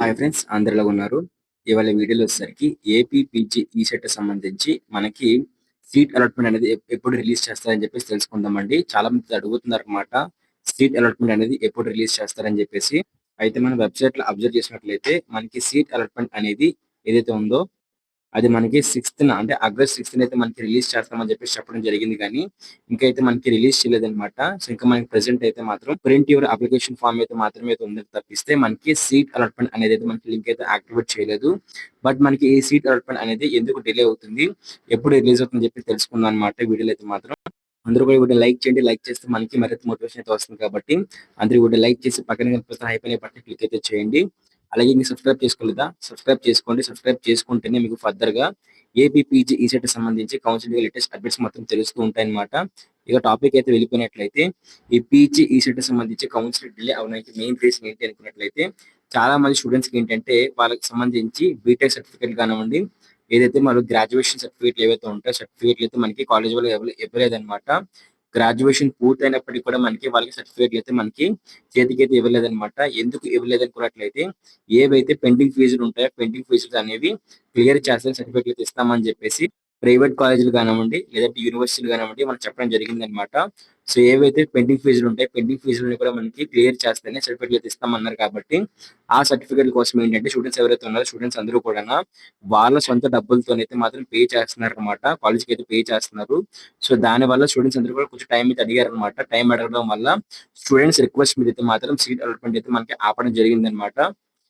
Hi friends, అందరిలా ఉన్నారు. ఇవాళ వీడియోలో వచ్చేసరికి ఏపీ పీజీ ఈసెట్ సంబంధించి మనకి సీట్ అలాట్‌మెంట్ అనేది ఎప్పుడు రిలీజ్ చేస్తారని చెప్పేసి తెలుసుకుందామండి. చాలా మంది అడుగుతున్నారనమాట. సీట్ అలాట్‌మెంట్ అనేది ఎప్పుడు రిలీజ్ చేస్తారని చెప్పేసి. అయితే మన వెబ్‌సైట్‌లో అబ్జర్వ్ చేసినట్లయితే మనకి సీట్ అలాట్‌మెంట్ అనేది ఏదైతే ఉందో అది మనకి 6థ్ అంటే ఆగస్ట్ 6థ్ అయితే మనకి రిలీజ్ చేస్తామని చెప్పేసి చెప్పడం జరిగింది గానీ, ఇంకా అయితే మనకి రిలీజ్ చేయలేదన్నమాట. సో, ఇంకా మనకి ప్రెజెంట్ అయితే మాత్రం ప్రింట్ యువర్ అప్లికేషన్ ఫార్మ్ అయితే మాత్రమే అయితే ఉంది తప్పిస్తే మనకి సీట్ అలాట్‌మెంట్ అనేదైతే మనకి లింక్ అయితే యాక్టివేట్ చేయలేదు. బట్ మనకి ఈ సీట్ అలాట్‌మెంట్ అనేది ఎందుకు డిలే అవుతుంది? ఎప్పుడు రిలీజ్ అవుతుందని చెప్పి తెలుసుకుందాం అన్నమాట వీడియోలో అయితే మాత్రం. అందరూ కూడా వీడియో లైక్ చేయండి. లైక్ చేస్తే మనకి మరింత మోటివేషన్ అయితే వస్తుంది కాబట్టి అందరూ వీడియో లైక్ చేసి పక్కన కనిపిస్తున్న హైప్ అనే బటన్ క్లిక్ అయితే చేయండి. అలాగే మీరు సబ్స్క్రైబ్ చేసుకోలేదా? సబ్స్క్రైబ్ చేసుకోండి. సబ్స్క్రైబ్ చేసుకుంటేనే మీకు ఫర్దర్‌గా ఏపీ పీజీ ఈసెట్‌కి సంబంధించి కౌన్సెలింగ్ లేటెస్ట్ అప్డేట్స్ మొత్తం తెలుస్తూ ఉంటాయన్నమాట. ఇక టాపిక్ అయితే వెళ్ళిపోయినట్లయితే ఈ పీజీ ఈసెట్‌కి సంబంధించి కౌన్సెలింగ్ డిలే అవ్వడానికి మెయిన్ రీజన్ ఏంటి అనుకున్నట్లయితే చాలా మంది స్టూడెంట్స్‌కి ఏంటంటే వాళ్ళకి సంబంధించి బీటెక్ సర్టిఫికేట్ కానివ్వండి, ఏదైతే మన గ్రాడ్యుయేషన్ సర్టిఫికేట్లు ఏవైతే ఉంటాయో సర్టిఫికేట్లు అయితే మనకి కాలేజ్ వాళ్ళు ఇవ్వలేదన్నమాట. గ్రాడ్యుయేషన్ పూర్తయినప్పటికి కూడా మనకి వాళ్ళకి సర్టిఫికేట్లు అయితే మనకి చేతికైతే ఇవ్వలేదన్నమాట. ఎందుకు ఇవ్వలేదనుకున్నట్లయితే ఏవైతే పెండింగ్ ఫీజులు ఉంటాయో పెండింగ్ ఫీజులు అనేవి క్లియర్ చేస్తే సర్టిఫికేట్లు ఇస్తామని చెప్పేసి ప్రైవేట్ కాలేజీలు కానివ్వండి, లేదంటే యూనివర్సిటీలు కానివ్వండి మనకు చెప్పడం జరిగిందన్నమాట. సో, ఏవైతే పెండింగ్ ఫీజులు ఉంటాయో పెండింగ్ ఫీజులని కూడా మనకి క్లియర్ చేస్తేనే సర్టిఫికేట్లు అయితే ఇస్తామన్నారు కాబట్టి, ఆ సర్టిఫికేట్‌ల కోసం ఏంటంటే స్టూడెంట్స్ ఎవరైతే ఉన్నారో స్టూడెంట్స్ అందరూ కూడాను వాళ్ళ సొంత డబ్బులతోనైతే మాత్రం పే చేస్తున్నారన్నమాట. కాలేజ్‌కైతే పే చేస్తున్నారు. సో, దానివల్ల స్టూడెంట్స్ అందరూ కూడా కొంచెం టైం అయితే అడిగారన్నమాట. టైం అడగడం వల్ల స్టూడెంట్స్ రిక్వెస్ట్ మీద అయితే మాత్రం సీట్ అలాట్‌మెంట్ అయితే మనకి ఆపడం జరిగిందన్నమాట.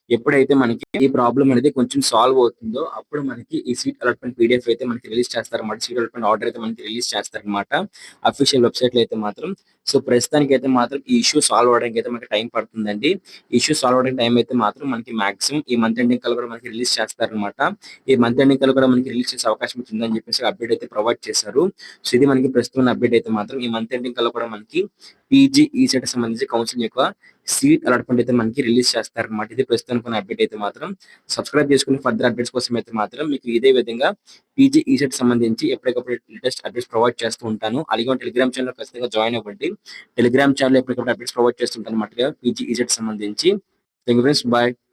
ఎప్పుడైతే మనకి ఈ ప్రాబ్లమ్ అనేది కొంచెం సాల్వ్ అవుతుందో, అప్పుడు మనకి ఈ సీట్ అలాట్‌మెంట్ పీడీఎఫ్ అయితే మనకి రిలీజ్ చేస్తారన్నమాట. సీట్ అలాట్‌మెంట్ ఆర్డర్ అయితే మనకి రిలీజ్ చేస్తారన్నమాట. అఫీషియల్ వెబ్‌సైట్‌లో అయితే మాత్రం. సో, ప్రస్తుతానికైతే మాత్రం ఈ ఇష్యూ సాల్వ్ అవ్వడానికి అయితే మనకి టైం పడుతుందండి. ఈ ఇష్యూ సాల్వ్ అవ్వడానికి టైం అయితే మాత్రం మనకి మాక్సిమం ఈ మంత్ ఎండింగ్ కల్లా కూడా మనకి రిలీజ్ చేస్తారన్నమాట. ఈ మంత్ ఎండింగ్ కల్లా కూడా మనకి రిలీజ్ చేసే అవకాశం అయితే ఉందని చెప్పేసి అప్డేట్ అయితే ప్రొవైడ్ చేశారు. సో, ఇది మనకి ప్రస్తుతం ఉన్న అప్డేట్ అయితే మాత్రం ఈ మంత్ ఎండింగ్ కల్లా కూడా మనకి పీజీ ఈసెట్‌కి సంబంధించి కౌన్సిలింగ్ యొక్క సీట్ అలాట్‌మెంట్ అయితే మనకి రిలీజ్ చేస్తారన్నమాట. ఇది ప్రస్తుతానికి ఉన్న అప్డేట్ అయితే మాత్రం. సబ్స్క్రైబ్ చేసుకొని ఫర్దర్ అప్డేట్స్ కోసం అయితే మాత్రం మీకు ఇదే విధంగా పీజీ ఈసెట్ సంబంధించి ఎప్పటికప్పుడు లేటెస్ట్ అప్డేట్స్ ప్రొవైడ్ చేస్తూ ఉంటాను. అలాగే టెలిగ్రామ్ ఛానెల్ ఖచ్చితంగా జాయిన్ అవ్వండి. టెలిగ్రామ్ ఛానెల్‌లో ఎప్పటికప్పుడు అప్డేట్స్ ప్రొవైడ్ చేస్తుంటానన్నమాట పీజీ ఈసెట్ సంబంధించి. Thank you friends. బై.